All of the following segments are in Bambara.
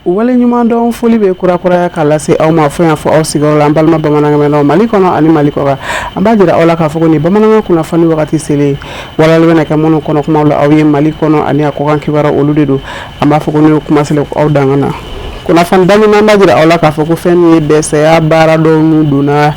wale ɲuman dɔn foli bɛ kurakuraya k'a lase aw ma fɔ yan fɔ aw sigiyɔrɔ la an balima bamanankanmɛnlaw Mali kɔnɔ ani Mali kɔkan an b'a jira aw la k'a fɔ ko nin bamanankan kunnafoni wagati selen walali bɛna kɛ minnu kɔnɔ kumaw la aw ye Mali kɔnɔ ani a kɔkan kibaruya olu de don an b'a fɔ ko n'o kuma selen aw dangan na kunnafoni daminɛ an b'a jira aw la k'a fɔ ko fɛn min ye dɛsɛya baara dɔw n'u donna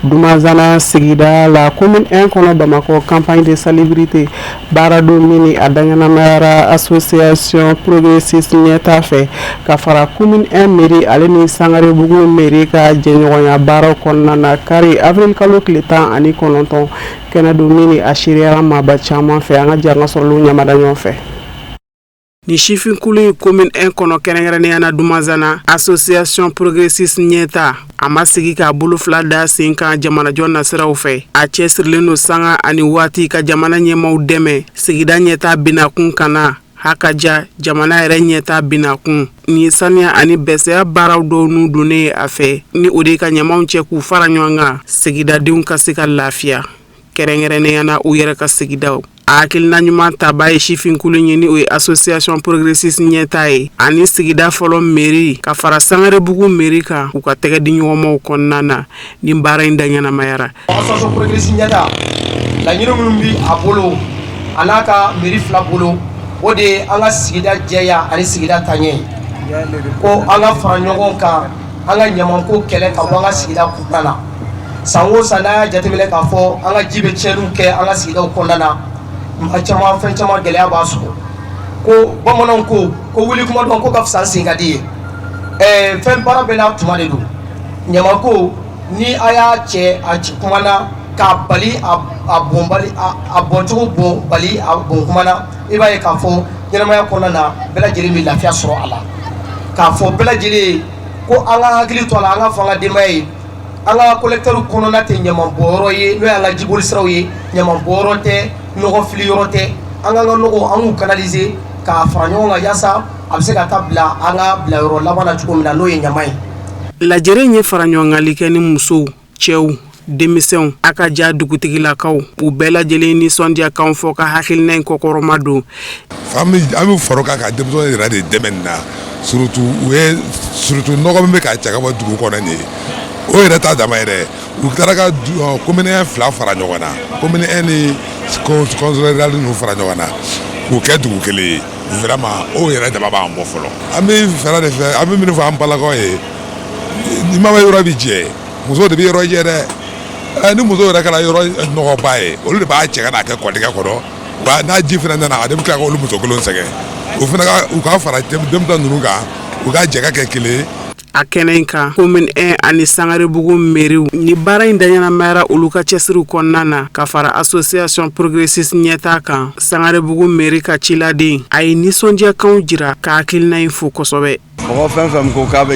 Dumazana sigida la commune 1 kɔnɔ Bamakɔ campagne de salubrité baara dɔw min a daŋanamayara association progressiste ɲɛta fɛ ka fara commune 1 mairie ale ni Sangarebugu mairie ka jɛɲɔgɔnya baaraw kɔnɔna na kari avril kalo tile 19 kɛnɛ don min a seriyara maaba caman fɛ an ka jɛ an ka sɔrɔlu ɲamada ɲɔgɔn fɛ. Ni sifinkulu commune 1 kɔnɔ kɛrɛnkɛrɛnnenya na Dumazana association progressiste ɲɛta a ma sigi k'a bolo fila da sen kan jamanajɔ nasiraw fɛ a cɛsirilen no sanga ani waati ka jamana ɲɛmaw dɛmɛ sigida ɲɛta binakun kana hakaja jamana yɛrɛ ɲɛta binakun ni saniya ani bɛsɛya baaraw dɔw n'u donnen a fɛ ni o de ka ɲɛmaw cɛ k'u fara ɲɔgɔn kan sigidadenw ka se ka lafiya kɛrɛnkɛrɛnnenya na u yɛrɛ ka sigidaw a hakilina ɲuman taba ye sifinkulu ye ni o ye association progressiste ɲɛta ye ani sigida fɔlɔ mairie ka fara Sangarebugu mairie kan u ka tɛgɛ di ɲɔgɔnmaw kɔnɔna na ni baara in daɲɛnamayara. Association progressiste ɲɛta laɲini minnu bi a bolo a n'a ka mairie fila bolo o de ye an ka sigida jɛya ani sigida taɲɛ ko an ka fara ɲɔgɔn kan an ka ɲamanko kɛlɛ ka bɔ an ka sigida kunkan na san o san n'a y'a jateminɛ k'a fɔ an ka ji bɛ tiɲɛniw kɛ an ka sigidaw kɔnɔna na caman fɛn caman gɛlɛya b'a sɔrɔ ko bamananw ko wuli kuma dɔn ko ka fisa sen ka di ye fɛn baara bɛɛ n'a tuma de don ɲamanko ni a y'a cɛ a ci kuma na k'a bali a bɔncogo bon bali a bon kuma na i b'a ye k'a fɔ ɲɛnamaya kɔnɔna na bɛɛ lajɛlen bɛ lafiya sɔrɔ a la k'a fɔ bɛɛ lajɛlen ko an ka hakili to a la an ka fɔ an ka denbaya ye an ka collecteur kɔnɔna tɛ ɲamanbɔyɔrɔ ye n'o y'an ka jiboli siraw ye ɲamanbɔyɔrɔ tɛ nɔgɔ fili yɔrɔ tɛ an ka nɔgɔ an k'u canaliser k'a fara ɲɔgɔn kan yaasa a bɛ se ka taa bila an ka bilayɔrɔ laban na cogo min na n'o ye ɲaman ye. Lajɛre in ye fara ɲɔgɔngali kɛ ni musow cɛw denmisɛnw a ka ja dugutigilakaw u bɛɛ lajɛlen nisɔndiyakan fɔ ka hakilina in kɔkɔrɔma don. An bɛ faro kan ka denmisɛnw yɛrɛ de dɛmɛ nin na surtout nɔgɔ min bɛ ka cɛ ka bɔ dugu kɔnɔ nin ye o yɛrɛ t'a dama yɛrɛ u taara ka commune fila fara ɲɔgɔn na commune 1 ni conseil rural ninnu fara ɲɔgɔn na k'u kɛ dugu kelen ye vraiment o yɛrɛ dama b'an bɔ fɔlɔ an bɛ fɛɛrɛ de fɛ an bɛ min fɔ an balakaw ye ni ma yɔrɔ bi jɛ muso de bɛ yɔrɔ jɛ dɛ ni muso yɛrɛ kɛra yɔrɔ nɔgɔba ye olu de b'a cɛ ka n'a kɛ kɔdingɛ kɔnɔ n'a ji fana nana a de bɛ tila ka olu muso kelen sɛgɛn o fana u ka fara denmisɛn ninnu kan u ka jɛ ka kɛ kelen a kɛnɛ in kan commune 1 ani Sangarebugu mairie ni baara in daɲɛnamayara olu ka cɛsiriw kɔnɔna na ka fara association progressiste ɲɛta kan Sangarebugu mairie ka ciladen a ye nisɔndiyakanw jira ka hakilina in fo kosɛbɛ. Mɔgɔ fɛn fɛn ko k'a bɛ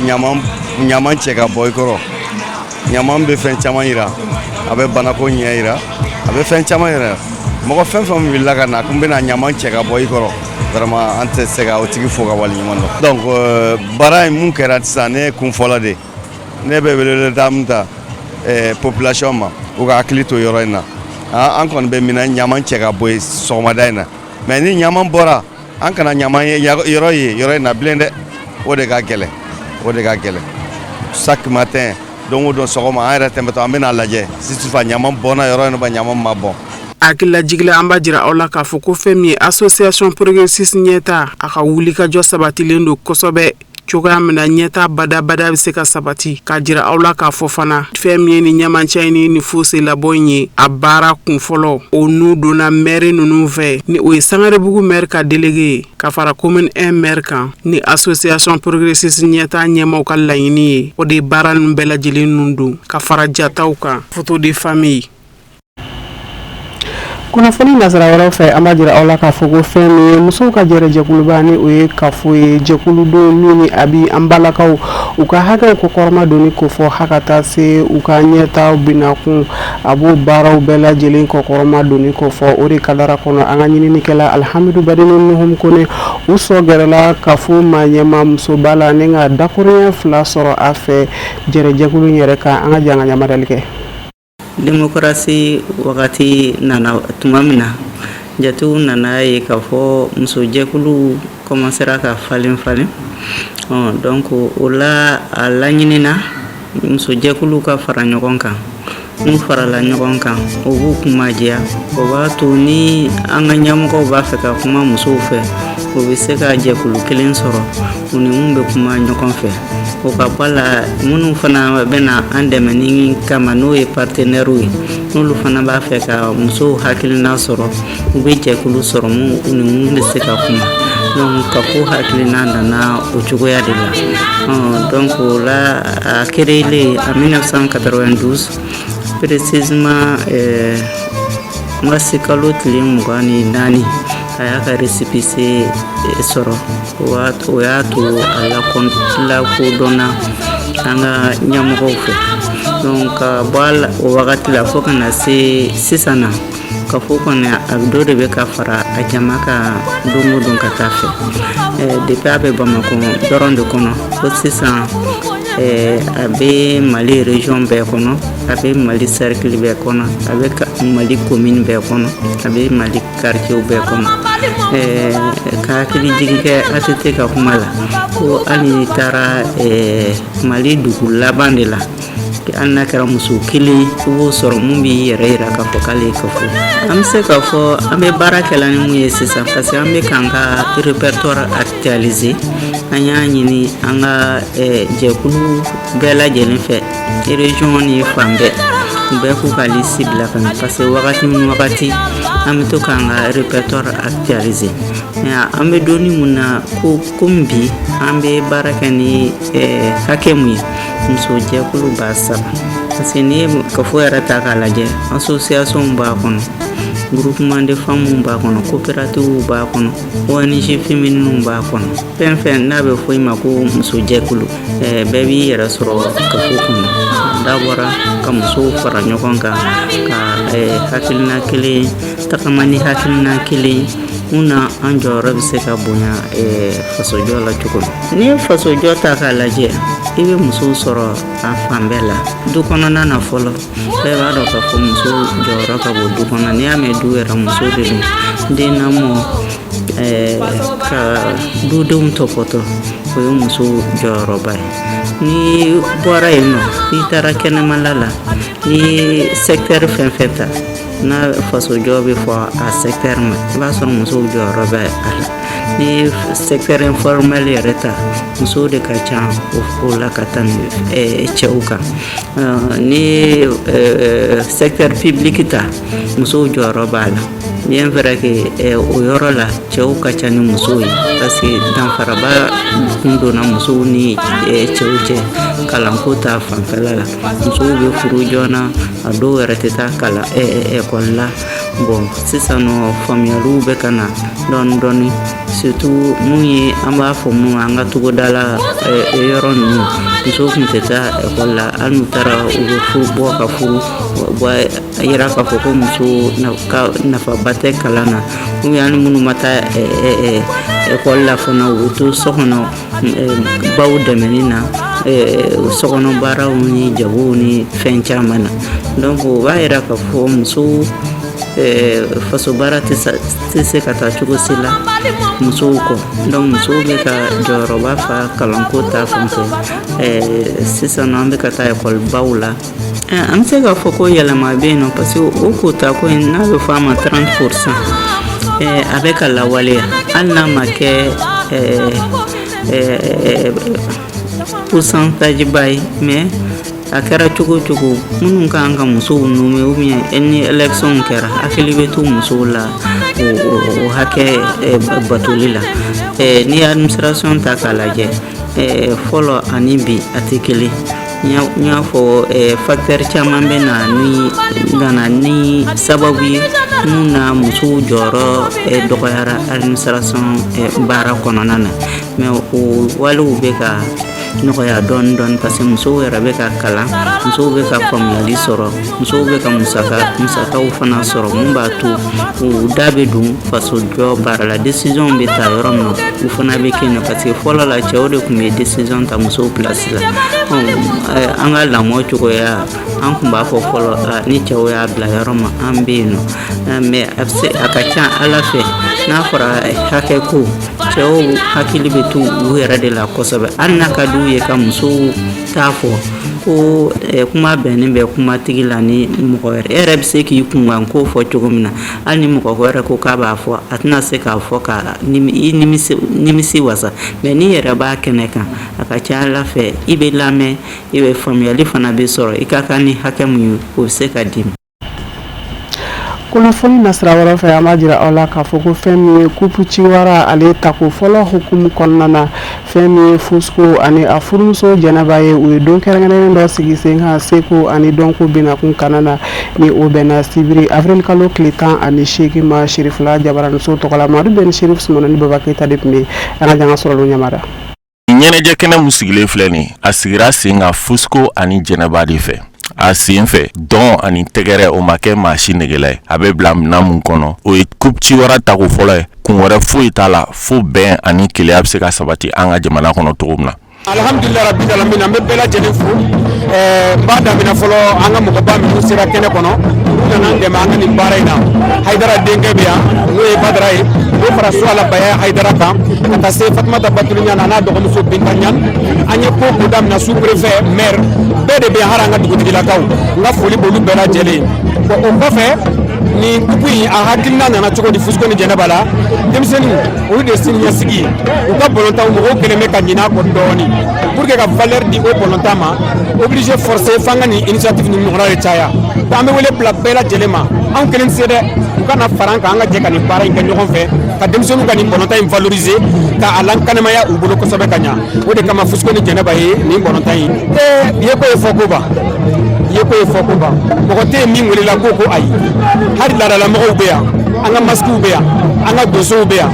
ɲaman cɛ ka bɔ i kɔrɔ ɲaman bɛ fɛn caman yira a bɛ banako ɲɛ yira a bɛ fɛn caman yira mɔgɔ fɛn fɛn wulila ka na kun bɛna ɲaman cɛ ka bɔ i kɔrɔ vraiment an tɛ se ka o tigi fo ka wale ɲuman dɔn donc baara in mun kɛra sisan ne ye kun fɔlɔ de ne bɛ weleweleda min ta population ma u ka hakili to yɔrɔ in na an kɔni bɛ minɛ ɲaman cɛ ka bɔ yen sɔgɔmada in na mais ni ɲaman bɔra an kana ɲaman ye yɔrɔ in na bilen dɛ o de ka gɛlɛn chaque matin don o don sɔgɔma an yɛrɛ tɛmɛtɔ an bɛna lajɛ si tufa ɲaman bɔnna yɔrɔ in ba ɲaman ma bɔn. Hakilila jigila an b'a jira aw la k'a fɔ ko fɛn min ye association progressiste ɲɛta a ka wulikajɔ sabatilen don kosɛbɛ cogoya min na ɲɛta badabada bɛ se ka sabati k'a jira aw la k'a fɔ fana fɛn min ye ni ɲamancɛ ni fosse labɔ in ye a baara kun fɔlɔ o n'u donna maire ninnu fɛ ni o ye Sangarebugu maire ka délégué ka fara commune 1 maire kan ni association progressiste ɲɛta ɲɛmaw ka laɲini ye o de baara ninnu bɛɛ lajɛlen ninnu don ka fara jataw kan photo de famille. Kunnafoni nasara wɛrɛw fɛ an b'a jira aw la k'a fɔ ko fɛn min ye musow ka jɛkuluba ni o ye kafo ye jɛkulu don min ni a bi an balakaw u ka hakɛw kɔkɔrɔma donni ko fɔ haka taa se u ka ɲɛtaw binakun a b'o baaraw bɛɛ lajɛlen kɔkɔrɔma donni ko fɔ o de kadara kɔnɔ an ka ɲininikɛla Alhamidu Badini Nuhum Kone u sɔ gɛrɛla kafo maa ɲɛma musoba la ni ka dakuruɲɛ fila sɔrɔ a fɛ jɛkulu yɛrɛ kan an ka jɛ an ka ɲamadali kɛ. Démocratie wakati nana tuma min na jatew nana ye k'a fɔ musojɛkulu commencera ka falen donc o la a laɲinina musojɛkulu ka fara ɲɔgɔn kan n'u farala ɲɔgɔn kan o b'u kuma diya o b'a to ni an ka ɲɛmɔgɔw b'a fɛ ka kuma musow fɛ o bɛ se ka jɛkulu kelen sɔrɔ u ni mun bɛ kuma ɲɔgɔn fɛ o ka bɔ la minnu fana bɛna an dɛmɛ ni kama n'o ye partenaires ye n'olu fana b'a fɛ ka musow hakilina sɔrɔ u bɛ jɛkulu sɔrɔ u ni mun bɛ se ka kuma donc ka fɔ hakilina nana o cogoya de la donc o la a créé en 1992 précisément n ka se kalo tile 24 a y'a ka récépissé sɔrɔ o y'a to a lakodɔnna an ka ɲɛmɔgɔw fɛ donc ka bɔ o wagati la fo ka na se sisan na ka fɔ kɔni a dɔ de bɛ ka fara a jama ka don o don ka taa fɛ depuis a bɛ Bamako dɔrɔn de kɔnɔ fo sisan a bɛ Mali région bɛɛ kɔnɔ a bɛ Mali cercle bɛɛ kɔnɔ a bɛ Mali commune bɛɛ kɔnɔ a bɛ Mali quartier bɛɛ kɔnɔ ka hakili jigin kɛ ATT ka kuma la ko hali n'i taara Mali dugu laban de la hali n'a kɛra muso kelen i b'o sɔrɔ mun b'i yɛrɛ yira k'a fɔ k'ale ka fɔ an bɛ se k'a fɔ an bɛ baara kɛla ni mun ye sisan parce que an bɛ k'an ka répertoire actualiser an y'a ɲini an ka jɛkulu bɛɛ lajɛlen fɛ région ni fan bɛɛ u bɛɛ k'u ka liste bila ka na parce que wagati ni wagati an bɛ to k'an ka répertoire actualiser an bɛ donni mun na komi bi an bɛ baara kɛ ni hakɛ mun ye muso jɛkulu b'a 7 parce que n'i ye kafo yɛrɛ ta k'a lajɛ association b'a kɔnɔ groupement de femmes b'a kɔnɔ coopérative b'a kɔnɔ ONG féminine b'a kɔnɔ fɛn fɛn n'a bɛ fɔ i ma ko muso jɛkulu bɛɛ b'i yɛrɛ sɔrɔ kafo kɔnɔ da bɔra ka musow fara ɲɔgɔn kan ka hakilina kelen tagama ni hakilina kelen mun na an jɔyɔrɔ bɛ se ka bonya fasojɔ la cogo min n'i ye fasojɔ ta k'a lajɛ i bɛ musow sɔrɔ a fan bɛɛ la du kɔnɔna na fɔlɔ bɛɛ b'a dɔn k'a fɔ muso jɔyɔrɔ ka bon du kɔnɔ n'i y'a mɛn du yɛrɛ muso de don den lamɔ ka dudenw tɔpɔtɔ o ye muso jɔyɔrɔba ye n'i bɔra yen nɔ n'i taara kɛnɛmala la n'i ye secteur fɛn fɛn ta n'a fasojɔ bɛ fɔ a secteur ma i b'a sɔrɔ musow jɔyɔrɔ bɛ a la ni secteur informel yɛrɛ ta musow de ka ca o la ka tɛmɛ cɛw kan ni secteur public ta musow jɔyɔrɔ b'a la bien vrai que o yɔrɔ la cɛw ka ca ni musow ye parce que danfaraba kun donna musow ni cɛw cɛ kalanko ta fanfɛla la musow bɛ furu joona a dɔw yɛrɛ tɛ taa kalan école la bon sisan nɔ faamuyaliw bɛ ka na dɔɔni dɔɔni surtout mun ye an b'a fɔ mun an ka togoda la yɔrɔ ninnu musow tun tɛ taa école la hali n'u taara u bɛ furu bɔ ka furu yira k'a fɔ ko muso ka nafaba tɛ kalan na ou bien hali minnu ma taa école la fana u bɛ to so kɔnɔ baw dɛmɛni na sokɔnɔ baaraw ni jagow ni fɛn caman na donc o b'a yira k'a fɔ muso faso baara tɛ se ka taa cogo si la musow kɔ donc musow bɛ ka jɔyɔrɔba fa kalanko ta fanfɛ sisan an bɛ ka taa école baw la an bɛ se k'a fɔ ko yɛlɛma bɛ yen nɔ parce que o kota ko in n'a bɛ fɔ a ma 30% a bɛ ka lawaleya hali n'a ma kɛ pourcentage ba ye mais a kɛra cogo cogo minnu kan ka musow nume ou bien ni élection kɛra hakili bɛ to musow la o hakɛ batoli la ni administration ta k'a lajɛ fɔlɔ ani bi a tɛ kelen n y'a fɔ facteur caman bɛ na ni sababu ye mun na musow jɔyɔrɔ dɔgɔyara administration baara kɔnɔna na mais o walew bɛ ka nɔgɔya dɔɔni parce que musow yɛrɛ bɛ ka kalan musow bɛ ka faamuyali sɔrɔ musow bɛ ka musakaw fana sɔrɔ mun b'a to u da bɛ don faso jɔ baara la décision bɛ ta yɔrɔ min na u fana bɛ kɛ parce que fɔlɔ la cɛw de tun bɛ décision ta musow place la an ka lamɔ cogoya an tun b'a fɔ fɔlɔ ni cɛw y'a bila yɔrɔ ma an bɛ yen nɔ mais a ka ca ala fɛ n'a fɔra hakɛ ko cɛw hakili bɛ to u yɛrɛ de la kosɛbɛ hali n'a ka d'u ye ka musow t'a fɔ ko kuma bɛnnen bɛ kumatigi la ni mɔgɔ wɛrɛ e yɛrɛ bɛ se k'i kunkan ko fɔ cogo min na hali ni mɔgɔ wɛrɛ ko k'a b'a fɔ a tɛna se k'a fɔ ka nimisi wasa mais n'i yɛrɛ b'a kɛnɛ kan a ka ca ala fɛ i bɛ lamɛn i bɛ faamuyali fana bɛ sɔrɔ i ka kan ni hakɛ min ye o bɛ se ka d'i ma. kunnafoni nasira wɛrɛ fɛ an b'a jira aw la k'a fɔ ko fɛn min ye couple ciwara ale tako fɔlɔ hukumu kɔnɔna na fɛn min ye Fusco ani a furumuso Jɛnɛba ye u ye don kɛrɛnkɛrɛnnen dɔ sigi sen kan seko ani dɔnko binakun kana na ni o bɛnna sibiri avril kalo tile 18 ma Sirifula Jabaramuso tɔgɔ la Madu Ben Sirif Sumana ni Baba Keita de tun bɛ an ka janga sɔrɔ ɲamara. Ɲɛnajɛ kɛnɛ mun sigilen filɛ nin a sigira sen kan Fusco ani Jɛnɛba de fɛ. A sen fɛ dɔn ani tɛgɛrɛ o ma kɛ maa si negela ye a bɛ bila minan mun kɔnɔ o ye couple ciwara tako fɔlɔ ye kun wɛrɛ foyi t'a la fo bɛn ani keleya bɛ se ka sabati an ka jamana kɔnɔ cogo min na. Alhamdulillah rabbil alamin an bɛ bɛɛ lajɛlen fo n b'a daminɛ fɔlɔ an ka mɔgɔba minnu sera kɛnɛ kɔnɔ u nana an dɛmɛ an ka nin baara in na Haidara denkɛ bɛ yan n'o ye Badara ye o fara so ala baya Haidara kan ka taa se Fatumata Batulu Ɲan n'a dɔgɔmuso Binta Ɲan an ye ko ko daminɛ sous-préfet maire bɛɛ de bɛ yan hali an ka dugutigilakaw n ka foli b'olu bɛɛ lajɛlen bon o kɔfɛ nin kupu in a hakilina nana cogo di Fusco ni Jɛnɛba la denmisɛnninw olu de sini ɲɛsigi ye u ka bɔlɔntanw mɔgɔw kelen bɛ ka ɲinɛ a kɔ dɔɔni pour que ka valeur di o bɔlɔntan ma obligé forcé f'an ka nin initiative ni ɲɔgɔnna de caya an bɛ wele bila bɛɛ lajɛlen ma anw kelen tɛ se dɛ u ka na fara an kan an ka jɛ ka nin baara in kɛ ɲɔgɔn fɛ ka denmisɛnninw ka nin bɔlɔntan in valoriser ka a lankanamaya u bolo kosɛbɛ ka ɲa o de kama Fusco ni Jɛnɛba ye nin bɔlɔntan in ye ko ye fɔ ko ban ye ko ye fɔ ko ban mɔgɔ tɛ yen min welela ko ayi hali laadalamɔgɔw bɛ yan an ka masques bɛ yan an ka donsow bɛ yan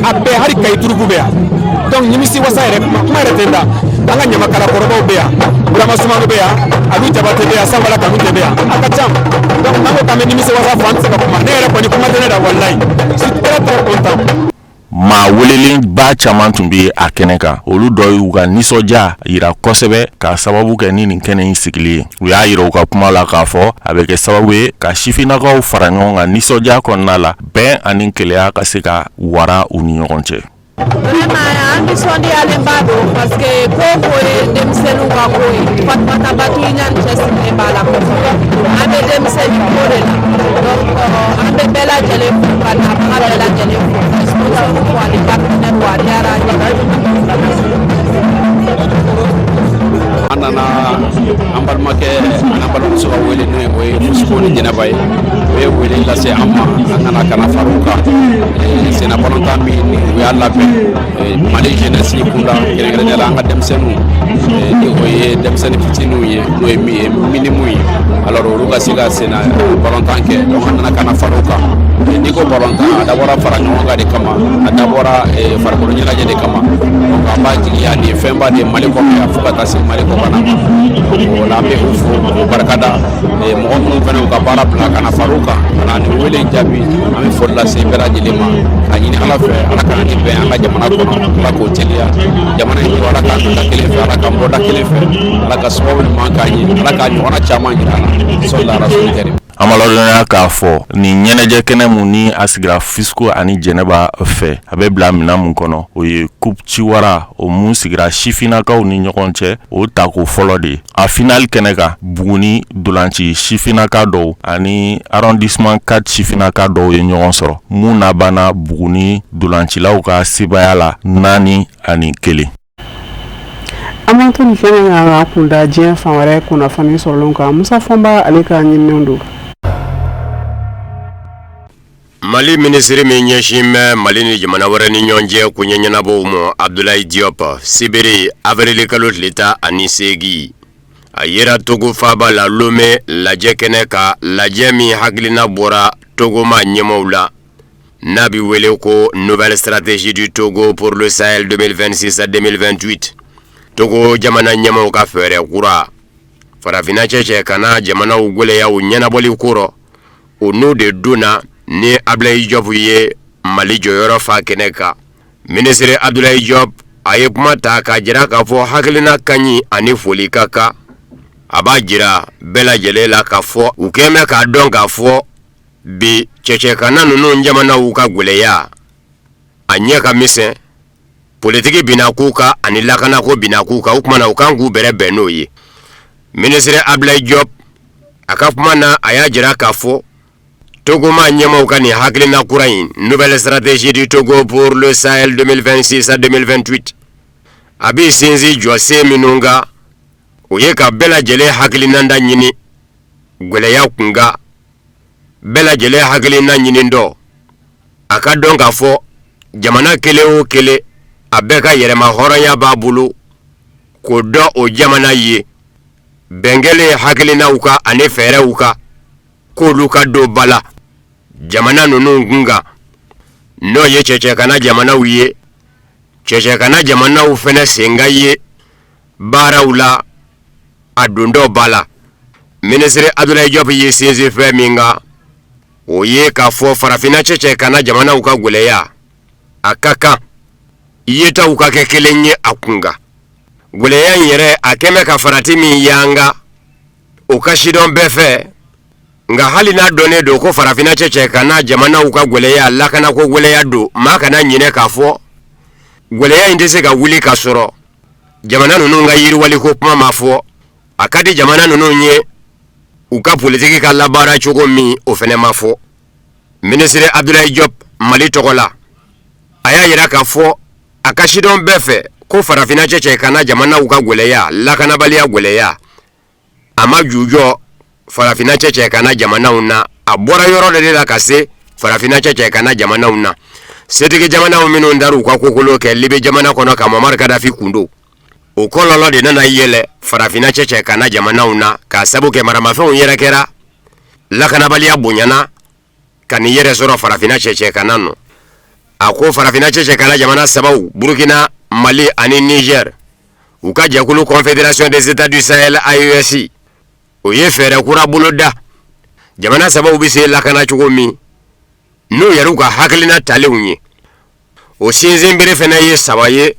a bɛɛ hali kayi turuku bɛ yan donc nimisi wasa yɛrɛ kuma yɛrɛ tɛ da an ka ɲamakala kɔrɔbaw bɛ yan Burama Sumano bɛ yan Alu Jabate bɛ yan Sanbala Kanute bɛ yan a ka ca donc n'an ko k'an bɛ nimisi wasa fɔ an tɛ se ka kuma ne yɛrɛ kɔni kuma tɛ ne da walayi je suis très très content. Maa welelenba caman tun bɛ a kɛnɛ kan olu dɔ y'u ka nisɔndiya yira kosɛbɛ ka sababu kɛ ni nin kɛnɛ in sigili ye u y'a yira u ka kuma la k'a fɔ a bɛ kɛ sababu ye ka sifinnakaw fara ɲɔgɔn kan nisɔndiya kɔnɔna la bɛn ani keleya ka se ka wara u ni ɲɔgɔn cɛ. Vraiment an nisɔndiyalen b'a don parce que ko ye denmisɛnninw ka ko ye Fatumata Batulu Ɲan cɛsirilen b'a la kosɛbɛ an bɛ denmisɛnnin ko de la donc an bɛ bɛɛ lajɛlen fo ka nabaga bɛɛ lajɛlen fo ka sponsor fo ani partenaire wa diyara an ye. An nana an balimakɛ an balimamuso ka wele n'o ye o ye Fusco ni Jɛnɛba ye o ye wele lase an ma an nana ka na fara u kan senna bɔlɔntan min u y'a labɛn Mali jeunesse kunda kɛrɛnkɛrɛnnenya la an ka denmisɛnninw ni o ye denmisɛnnin fitininw ye n'o ye minimu ye alors olu ka se ka senna bɔlɔntan kɛ donc an nana ka na fara u kan n'i ko bɔlɔntan a dabɔra fara ɲɔgɔn kan de kama a dabɔra farikolo ɲɛnajɛ de kama donc an b'a jigiya nin fɛnba de Mali kɔnɔ yan fo ka taa se Mali kɔkan na o la an bɛ u fo k'u barikada mɔgɔ minnu fana y'u ka baara bila ka na fara u kan ka na nin wele jaabi an bɛ foli lase bɛɛ lajɛlen ma ka ɲini Ala fɛ Ala ka na ni bɛn an ka jamana kɔnɔ Ala k'o teliya jamana in to Ala k'an da kelen fɛ Ala k'an bɔ da kelen fɛ Ala ka sababu ɲuman k'an ye Ala ka ɲɔgɔnna caman jira an na sɔli rasuli kɛrim. An b'a ladɔnniya k'a fɔ nin ɲɛnajɛ kɛnɛ mun ni a sigira Fusco ani Jɛnɛba fɛ a bɛ bila minan mun kɔnɔ o ye couple ciwara o mun sigira sifinnakaw ni ɲɔgɔn cɛ o tako fɔlɔ de a finali kɛnɛ kan Buguni dolanci sifinnaka dɔw ani arrondissement 4 sifinnaka dɔw ye ɲɔgɔn sɔrɔ mun labanna Buguni dolancilaw ka sebaya la 4 ani 1. An b'an to nin kɛnɛ kan ka kunda diɲɛ fan wɛrɛ kunnafoni sɔrɔlen kan Musa Fɔnba ale ka ɲininiw don. Mali ministre min ɲɛsin bɛ Mali ni jamana wɛrɛ ni ɲɔgɔn cɛ koɲɛ ɲɛnabɔw ma Abdoulaye Diop sibiri avril kalo tile 18 a yera Togo faaba la Lomé lajɛ kɛnɛ ka lajɛ min hakilina bɔra Togoma ɲɛmɔgɔw la n'a bi wele ko nouvelle stratégie du Togo pour le Sahel 2026 à 2028 Togo jamana ɲɛmaaw ka fɛɛrɛ kura farafina cɛcɛ kana jamanaw gwɛlɛya u ɲɛnabɔli kɔrɔ o n'o de donna ni Abdoulaye Diop ye Mali jɔyɔrɔ fa kɛnɛ kan. Ministre Abdoulaye Diop a ye kuma ta ka jira k'a fɔ hakilina ka ɲi ani foli ka kan. A b'a jira bɛɛ lajɛlen la k'a fɔ u kɛn bɛ k'a dɔn k'a fɔ bi cɛcɛkana ninnu jamanaw ka gwɛlɛya a ɲɛ ka misɛn politiki bina k'u ka ani lakanako bina k'u ka o kumana u kan k'u bɛrɛ bɛn n'o ye. Ministre Abdoulaye Diop a ka kuma na a y'a jira k'a fɔ Togoma ɲɛmaaw ka nin hakilina kura in nouvelle stratégie du Togo pour le Sahel 2026 à 2028 a b'i sinsin jɔsen minnu kan o ye ka bɛɛ lajɛlen hakilinanda ɲini gwɛlɛya kunga bɛɛ lajɛlen hakilina ɲini dɔ a ka dɔn k'a fɔ jamana kelen o kelen a bɛɛ ka yɛrɛma hɔrɔnya b'a bolo k'o dɔn o jamana ye bɛnkɛlen hakilinaw ka ani fɛɛrɛw ka k'olu ka don bala jamana ninnu kunga n'o ye cɛcɛkana jamanaw ye cɛcɛkana jamanaw fɛnɛ senga ye baaraw la a dondɔ bala. Ministre Abdoulaye Diop ye sinsin fɛn min kan o ye k'a fɔ farafina cɛcɛkana jamanaw ka gwɛlɛya a ka kan yetaw ka kɛ kelen ye a kunga gwɛlɛya in yɛrɛ a kɛn bɛ ka farati min yanga o ka sidɔn bɛɛ fɛ nga hali n'a dɔnnen don ko farafina cɛcɛkana jamanaw ka gwɛlɛya lakanako gwɛlɛya don maa kana ɲinɛ k'a fɔ gwɛlɛya in tɛ se ka wuli ka sɔrɔ jamana ninnu ka yiriwali ko kuma ma fɔ a ka di jamana ninnu ye u ka politiki ka labaara cogo min o fɛnɛ ma fɔ. Ministre Abdoulaye Diop Mali tɔgɔ la a y'a yira k'a fɔ a ka sidɔn bɛɛ fɛ ko farafina cɛcɛkana jamanaw ka gwɛlɛya lakanabaliya gwɛlɛya a ma jujɔ farafina cɛcɛkana jamanaw na a bɔra yɔrɔ de la ka se farafina cɛcɛkana jamanaw na setigi jamanaw minnu dar'u ka kokolo kɛ Libi jamana kɔnɔ ka Muammar Gaddafi kundo o kɔlɔlɔ de nana yɛlɛ farafina cɛcɛkana jamanaw na k'a sabu kɛ maramafɛnw yɛrɛ kɛra lakanabaliya bonyana ka nin yɛrɛ sɔrɔ farafina cɛcɛkana nɔ. A ko farafina cɛcɛkana jamana sabaw Burkina, Mali ani Niger u ka jɛkulu Confédération des États du Sahel AES o ye fɛɛrɛ kura bolo da jamana sabaw bɛ se lakana cogo min n'u yɛrɛ ka hakilina talenw ye o sinsin bere fɛnɛ ye saba ye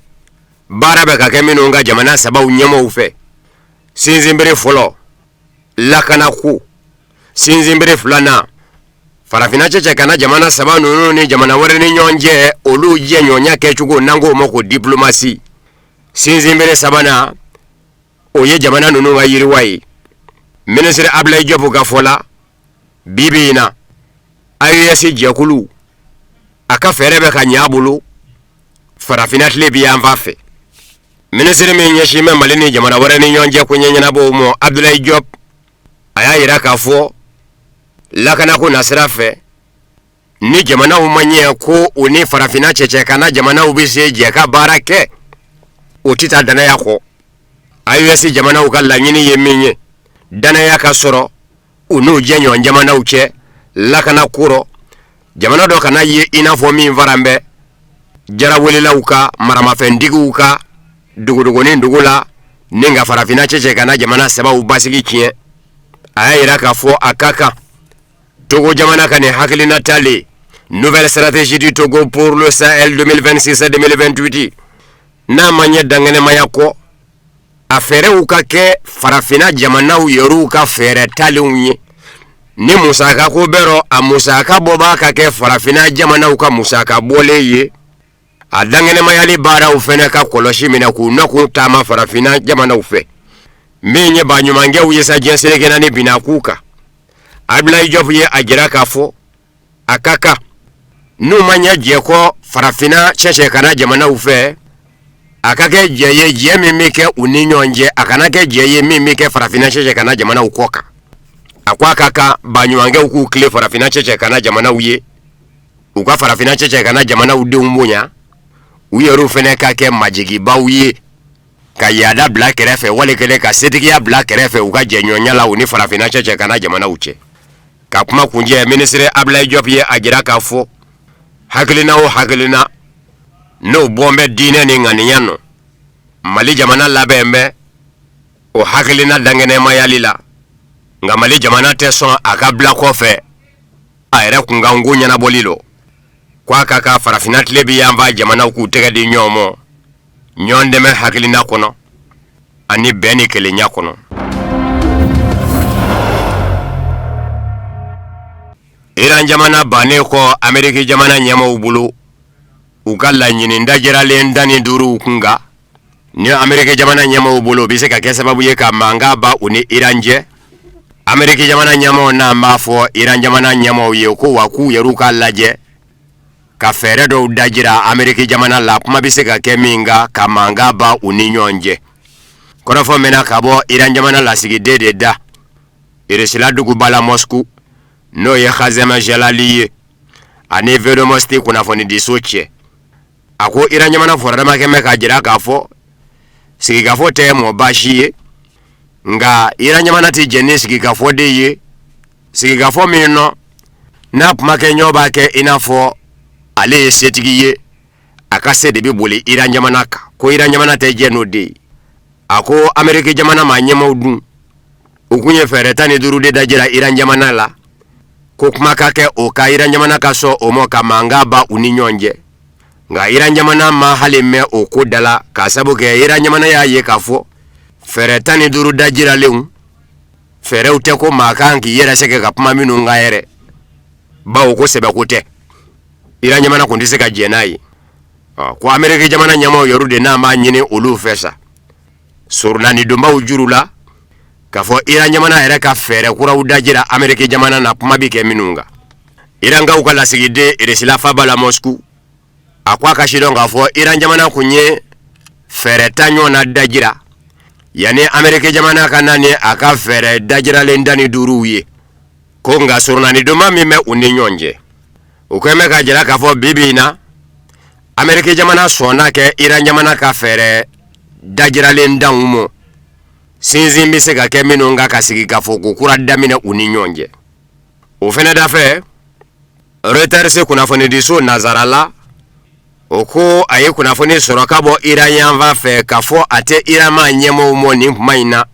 baara bɛ ka kɛ minnu ka jamana sabaw ɲɛmaaw fɛ. Sinsin bere fɔlɔ lakanako sinsin bere filanan farafina cɛcɛkana jamana saba ninnu ni jamana wɛrɛ ni ɲɔgɔn cɛ olu jɛɲɔgɔnya kɛcogo n'an k'o ma ko diplomasi. Sinsin bere sabanan o ye jamana ninnu ka yiriwa ye. Ministre Abdoulaye Diop ka fɔ la bibi in na AES jɛkulu a ka fɛɛrɛ bɛ ka ɲɛ a bolo farafina tile bi yan fan fɛ. Ministre min ɲɛsin bɛ Mali ni jamana wɛrɛ ni ɲɔgɔn cɛ ko ɲɛɲɛnabɔw ma Abdoulaye Diop a y'a yira k'a fɔ lakanako na sira fɛ ni jamanaw ma ɲɛ ko o ni farafina cɛcɛkana jamanaw bɛ se jɛ ka baara kɛ o tɛ taa danaya kɔ. AES jamanaw ka laɲini ye min ye danaya ka sɔrɔ u n'u jɛɲɔgɔn jamanaw cɛ lakana kɔrɔ jamana dɔ kana ye i n'a fɔ min faran bɛ jarawelilaw ka maramafɛntigiw ka dogodogonin dugu la ni ka farafina cɛcɛkana jamana sabaw basigi tiɲɛ. A y'a yira k'a fɔ a ka kan Togo jamana ka nin hakilina talen nouvelle stratégie du Togo pour le Sahel 2026 à 2028 n'a ma ɲɛ dangɛnɛmaya kɔ a fɛɛrɛw ka kɛ farafina jamanaw yɛrɛw ka fɛɛrɛ talenw ye ni musaka ko bɛrɔ a musaka bɔbaa ka kɛ farafina jamanaw ka musaka bɔlen ye a dangɛnɛmayali baaraw fɛnɛ ka kɔlɔsi minɛ k'u nakun taama farafina jamanaw fɛ min ye baɲumankɛw ye sa diɲɛ seleke naani bina k'u kan. Abdoulaye Diop ye a jira k'a fɔ a ka kan n'u ma ɲɛ jɛ kɔ farafina cɛcɛkana jamanaw fɛ a ka kɛ jɛ ye jɛ min bɛ kɛ u ni ɲɔgɔn cɛ a kana kɛ jɛ ye min bɛ kɛ farafina cɛcɛkana jamanaw kɔ kan. A ko a ka kan baɲumankɛw k'u tile farafina cɛcɛkana jamanaw ye u ka farafina cɛcɛkana jamanaw denw bonya u yɛrɛw fɛnɛ ka kɛ majigibaw ye ka yaada bila kɛrɛfɛ wali kelen ka setigiya bila kɛrɛfɛ u ka jɛɲɔgɔnya la u ni farafina cɛcɛkana jamanaw cɛ. Ka kuma kuncɛ ministre Abdoulaye Diop ye a jira k'a fɔ hakilina o hakilina n'o bɔn bɛ diinɛ ni ŋaniya nɔ Mali jamana labembe o hakilina dangene mayalila nga Mali jamana teson akabla kofe ayere kunga ngunya na bolilo kwa kaka farafinat lebi yamba jamana ku tege di nyomo nyonde me hakilina kono ani beni kele nyakono Iran jamana bane ko Amerika jamana nyama ubulu ukalla nyini ndajira le ndani duru ukunga ni Amerika jamana nyama ubulu bise ka sababu ye ka manga ba uni Iranje Amerika jamana nyama na mafo Iran jamana nyama ye ko waku yeruka laje ka fere do dajira Amerika jamana la kuma bise ka keminga ka manga ba uni nyonje kono fo mena kabo Iran jamana la sigi dede da irisila dugu bala Moscou no ye khazema jalaliye ane vedo mosti kuna foni disoche ako Iran jamana forama keme ka jira kafo sigi kafo te mo bashiye nga Iran jamana ti jeni sigi kafo de ye sigi kafo mino nap make nyoba ke inafo ale setigiye akase de bibuli Iran jamana ka ko Iran jamana te jeno de ako Amerika jamana manyema udun ukunye feretani duru de dajira Iran jamana la ko kuma kake o ka Iran jamana kaso o mo ka mangaba uninyonje nga Iran jamana ma halime o kodala ka sabuke Iran jamana ya ye kafo feretani duru dajira leun fere uteko makangi yera seke ka puma minu ngaere ba o ko sebe kote Iran jamana kundise ka jenai ko Amerika jamana nyama yorude na ma nyine olu fesa surnani domba ujurula kafo Iran jamana ere ka fere kura udajira Amerika jamana na pumabike minunga Iranga ukala sigide iresila fabala Moscou akwa kashidonga fo Iran jamana kunye fere tanyo na dajira yani Amerika jamana kanani aka fere dajira lendani duruye konga surnani doma mime uninyonje ukweme kajira kafo bibina Amerika jamana sona ke Iran jamana ka fere dajira lendangumo sinzi mbise ka keminunga kasigi kafo kukura damine uninyonje ufene dafe reterse kunafoni diso nazarala oko aye kunafoni sorokabo Iran yanva fe kafo ate irama nyemo umoni maina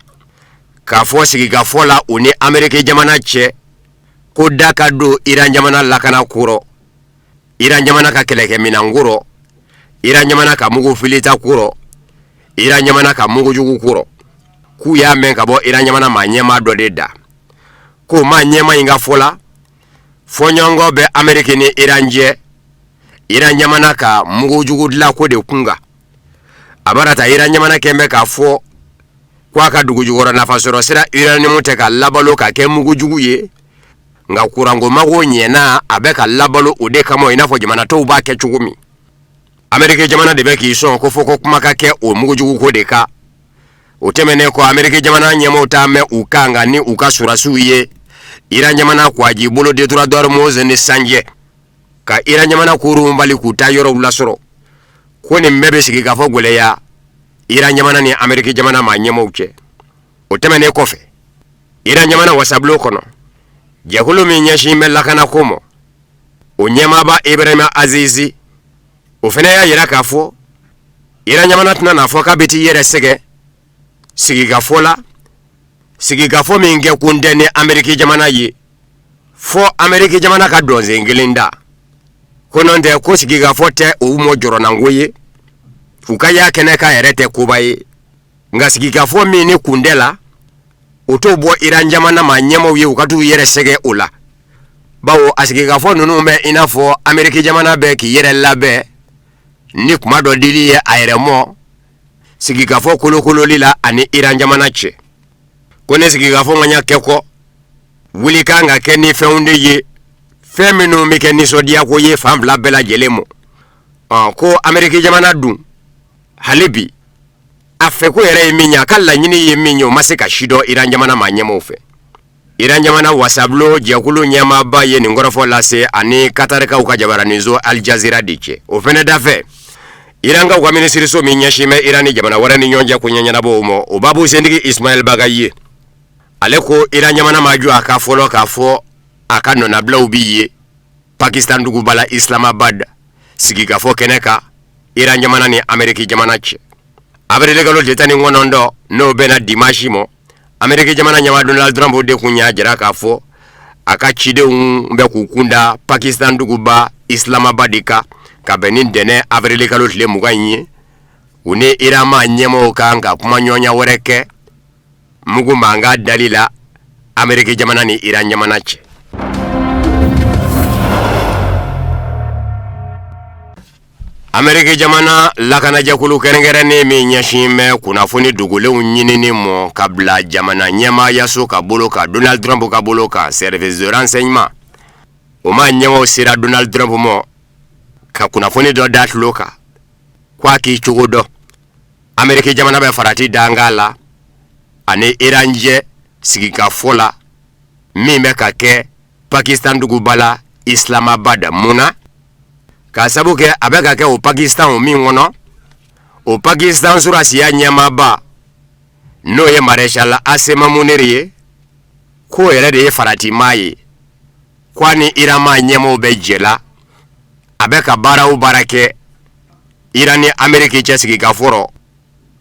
kafo sigi kafo la uni Amerika jamana che kudaka do Iran jamana lakana kuro Iran jamana ka keleke minanguro Iran jamana ka mugu filita kuro Iran jamana ka mugu jugu kuro ku ya men kabo Iran jamana manyema do deda ko manyema inga fola fonyongo be Amerika ni Iranje Iran jamana ka mugu jugu dla ko de kunga abarata Iran jamana kembe ka fo kwa ka dugu jugora na fasoro sira Iran ni muteka labalo ka ke mugu jugu ye nga kurango mago nyena abeka labalo ode kamo inafo jamana to ba ke chugumi Amerika jamana de beki so ko foko kuma ka ke o mugu jugu ko de ka utemene ko Amerika jamana nyemo tame ukanga ni ukasura suye Iran jamana kwa jibulo de tura dor moze ni sanje ka Iran jamana kuru mbali kutayoro ulasoro koni mbebe sigi kafo gole ya Iran jamana ni Amerika jamana ma nyemo uche utemene kofe Iran jamana wasablo kono jakulu minyashi melakana komo unyema ba Ibrahim Azizi ufene ya yira kafo Iran jamana tuna nafoka biti yere sege sigi gafo minge kundene Amerika jamana yi fo Amerika jamana ka donze ngelinda kono nde ko sigi gafo te umo joro nangoye ukaya keneka erete kubaye nga sigi gafo mini kundela utobo Iran jamana manyemo ye ukatu yere sege ula bawo asigi gafo nunu me inafo Amerika jamana be ki yere labe ni kuma do dili ye airemo sigi gafo kolokolo lila ani Iran jamana che kone sigi gafo nganya keko wuli kanga keni feunde ye feminu mike ni sodia ko ye fambla bela jelemo ko Amerika jamana dun halibi afeko yere minya kala nyini ye minyo masika shido Iran jamana manyemo fe Iran jamana wasablo jakulu nyama ba ye ngorofo lase ani katareka ukajabaranizo Al Jazeera diche ofene dafe Iranga kwa ministri so minyashime Irani jamana warani nyonja kunyanya nabo umo ubabu sendiki Ismail Bagaye aleko Iran jamana maju akafolo kafo akano na bla ubiye Pakistan dugu bala Islamabad sigi kafo keneka Iran jamana ni Amerika jamana che abrele galo detani ngonondo no bena dimashi mo Amerika jamana nyama Donald Trump de kunya jira ka fo aka chide mbe kukunda Pakistan duguba Islamabad ka benin dene abrele galo le muganye une irama nyemo kanga kuma nyonya wereke mugu manga dalila Amerika jamana ni Iran jamana che Amerika jamana lakana jakulu kerengerene mi nyashime kunafuni dugule unyinini mo kabla jamana nyema yaso kaboloka Donald Trump kaboloka service de renseignement oma nyema sira Donald Trump mo ka kunafuni do dat loka kwa ki chugodo Amerika jamana be farati dangala ane Iranje sigika fola mime kake Pakistan dugubala Islamabad muna kasabu ke abeka ke o Pakistan o mingono o Pakistan sura siya nyamaba no ye Marshal Asema Muniri ko yere de farati mai kwani irama nyemo bejela abeka bara u barake Irani Amerika chesigi gaforo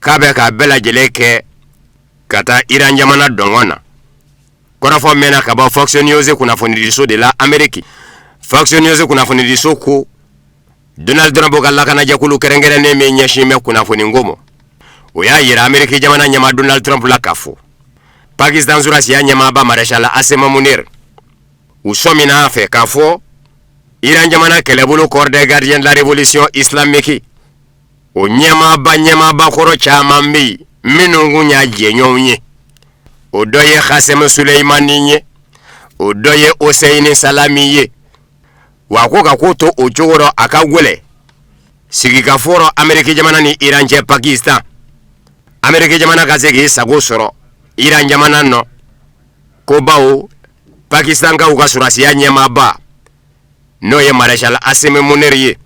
kabeka bela jeleke kata Iran jamana dongona kora fo mena kaba Fox News kuna fondiso de la Amerika Fox News kuna fondiso ko Donald Trump kala kana jakulu kerengere ne me nyashime kuna foni ngomo oya yira Amerika jamana nyama Donald Trump la kafu Pakistan sura siya nyama ba Marshal Asema Munir usomi na afe kafu Iran jamana kelebulu corps des gardiens de la révolution islamique o nyama ba koro chama mbi minungu nya jenyonye o doye Qasem Soleimani nye o doye Hossein Salami ye wakoka kuto ochoro akagwele sigika foro Amerika jamana ni Iran je Pakistan Amerika jamana kazegi sagosoro Iran jamana no kobao Pakistan ka ukasurasi ya nyama ba no ye Marshal Asema Muniri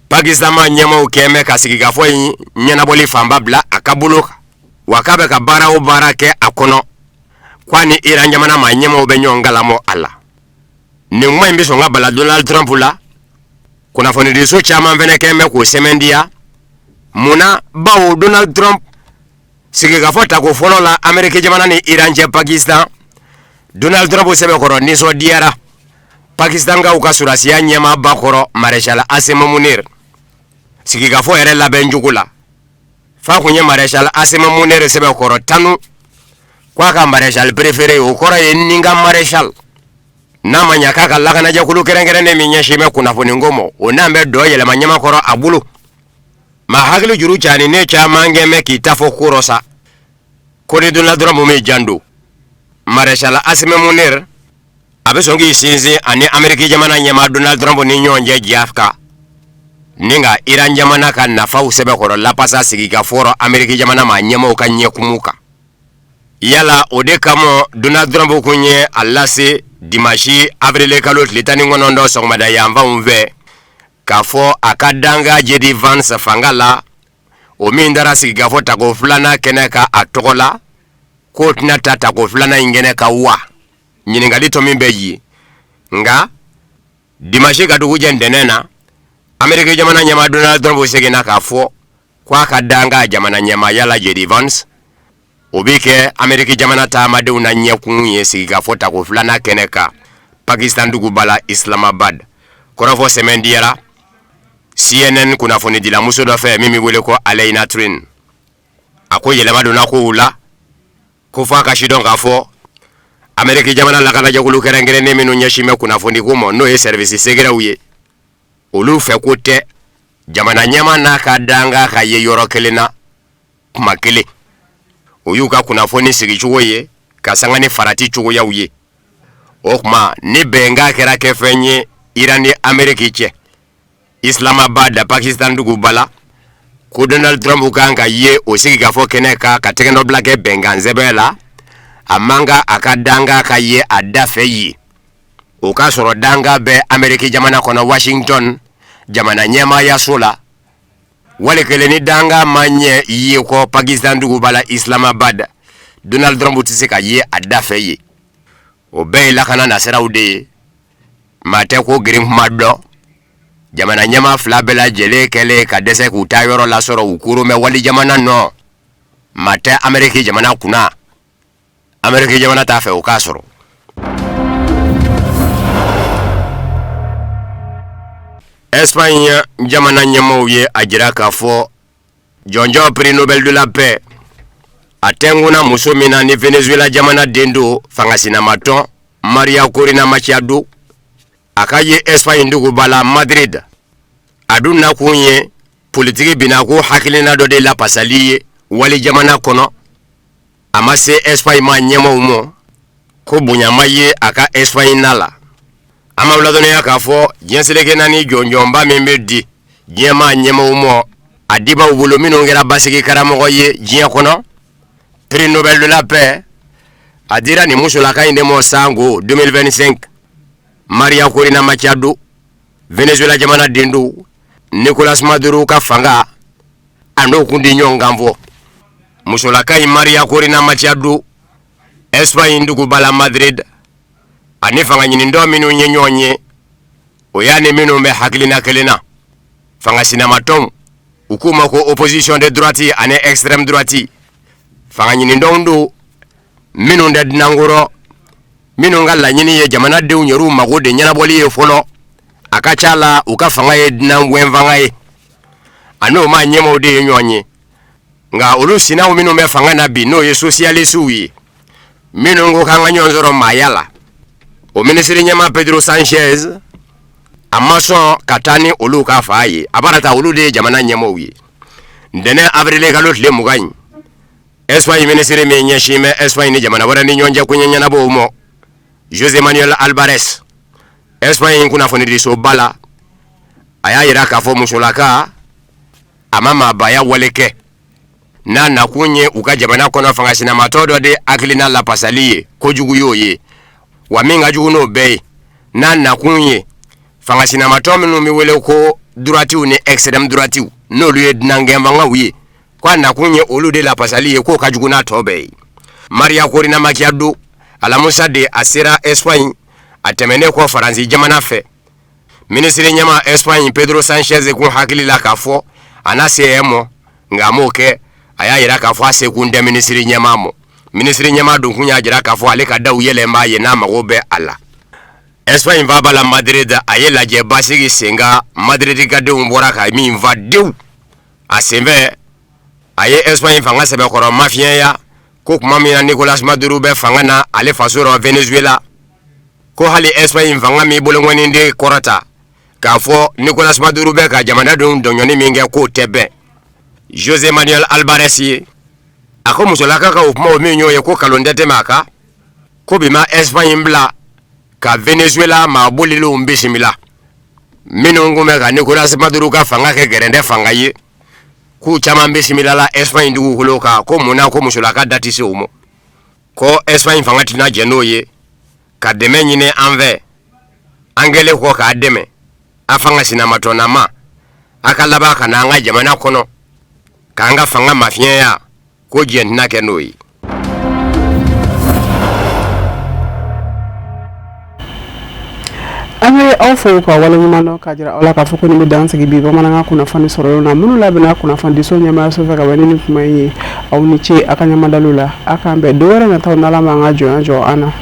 Pakistan ma nyama ukeme kasigika fo nyana boli famba bla akabuloka wakabe ka bara o barake akono kwani Iran jamana ma nyama obenyongala mo ala ni mwa imbiso nga bala Donald Trump la kuna foni diso chama mvene keme ku semendia muna bawo Donald Trump sigi gafota ko folo la Amerika jamana ni Iran je Pakistan Donald Trump sebe koro niso diara Pakistan ga ukasura siya nyama bakoro Marshal Asema Munir sigi gafo ere la benjukula fa kunye Marshal Asema Munir sebe koro tanu kwa ka Marshal préféré o koro yeninga Marshal nama nyakaka lakana jakulu kerengere mi nyashime kuna foni ngomo onambe doyele manyama koro abulu mahaglu juru chani ne chamange me kitafo kurosa kodi Donald Trump me jandu Marshal Asema Munir abesongi sinzi ani Amerika jamana nyama Donald Trump ni nyonje jafka ninga Iran jamana kan nafa usebe koro lapasa sigika foro Amerika jamana manyama ukanye kumuka yala ode kamo Donald Trump kunye alase dimashi avril kalot litani ngonondo songmada yamba umve kafo akadanga J.D. Vance fangala o mindara sigika fo tako fulana keneka atokola kotna tata ko fulana ingene ka wa nyiningali to mimbeji nga dimashi kadukuja ndenena Amerika jamana nyama Donald Trump segena kafo kwa kadanga jamana nyama yala J.D. Vance obike Amerika jamana tamade una nyekunye sigika fo tako fulana keneka Pakistan dugubala Islamabad korofo semendiara CNN kuna foni dila muso do fe mimi wele ko Alaina Trin ako yelema do na ko ula ko fa ka shidon gafo Amerika jamana la kana jagulu kerengere ne minu nyashime kuna foni kumo no e service segera uye olu fe kote jamana nyama na kadanga ka ye yorokelena makele oyuka kuna foni sigichuye kasangani farati chugo ya uye okma ni benga kera kefenye Irani Amerika che Islamabad Pakistan dugubala ko Donald Trump kanga ye osigi gafo keneka katekendo blake benga nzebela amanga akadanga ka ye adafe yi okasoro danga be Amerika jamana kono Washington jamana nyema ya sola wale keleni danga manye ye ko Pakistan dugubala Islamabad Donald Trump tisika ye adafe yi obey la kana na seraude mate ko grim maddo jamana nyama fila bela jele kele ka dese ku ta yoro la soro ukuru me wali jamana no mate Ameriki jamana kuna Ameriki jamana ta fe ukasoro Espagne jamana nyamo ye ajira ka fo jonjo prix Nobel de la paix atenguna musomina ni Venezuela jamana dendo fangasina maton Maria Corina Machado akaye Espagne ndugu bala Madrid aduna kunye politiki binako hakilina do de la pasaliye wali jamana kono amase Espagne ma nyama umo ko bunyamaye aka Espagne nala ama uladone yakafo jenseleke nani jonjomba membedi jema nyama umo adiba ubulomino ngera basiki karamo ye jien kono prix Nobel de la paix adira ni musula kainde mo sango 2025 Maria Corina Machado Venezuela jamana dendo Nicolas Maduro ka fanga ando kundi nyongamvo musula kai Maria Corina Machado Espagne ndugu bala Madrid ani fanga nyini ndo minu nyenyonye oyane minu me hakilina kelena fanga sinama tom ukuma ko opposition de droite ane extrême droite fanga nyini ndo minu nda dinangoro minu ngala nyini ye jamana de unyeru magode nyana boli ye folo akachala ukafanga ye dinangwenvanga ye ano ma nyemo de nyonye nga ulusina minu me fanga na bino ye socialiste wi minu ngo kanga nyonzoro mayala o ministre nyama Pedro Sanchez amason katani olu ka faye abarata olu de jamana nyemo wi ndene avril galot le mugany Espagne ministre me nyashime Espagne ni jamana wara ni nyonja kunyanya na bomo José Manuel Alvarez Espagne kuna fonidi so bala aya iraka fo musulaka amama baya waleke na nakunye ukajamana kono fangasina matodo de aklina la pasaliye kojugu yoye waminga jugu no bay na nakunye fangasina matomi no miwele ko durati ne extreme durati no luye dinangemba ngawi kwa nakunye olu de la pasaliye ko kajugu na tobe Maria Corina Machado alamusa de asira Espagne atemene ko Faransi jamana fe ministre nyama Espagne Pedro Sanchez ko hakili la kafo anasemo ngamoke aya ira kafo asekunde ministre nyama mo ministre nyama dunkunya jira kafo ale ka daw yele mbaye na magobe ala Espagne va bala Madrid ayela je basigi senga Madrid ka de umbora ka mi va dew asembe aye Espagne fanga sebe koro mafia ya ko kuma mina Nicolas Maduro be fanga na ale fasoro Venezuela ko hali Espagne fanga mi bolongoni ndi korata kafo Nicolas Maduro be ka jamana don donyoni minge ko tebe José Manuel Alvarez ako musolaka ka upmo minyo ye ko kalondete maka ko bima Espagne mbla ka Venezuela ma bolilo mbisimila minongo meka Nicolas Maduro ka fanga ke gerende fanga ye ku chama mbisimila la Espagne ndugu kuloka ko muna ko musolaka dati se umo ko Espagne fanga tina jenoye ka deme nyine anve angele ko ka deme afanga sina matona ma akalaba kana nga jamana kono kanga fanga mafia ya ko jenna kenoi ame awfo ko wala nyumano ka jira wala ka foko ni mi danse gibi ba mananga kuna fani soro na munu la bina kuna fandi so nyama so ka bani ni kuma yi au ni che akanya madalula akambe dore na taw na la manga jo ana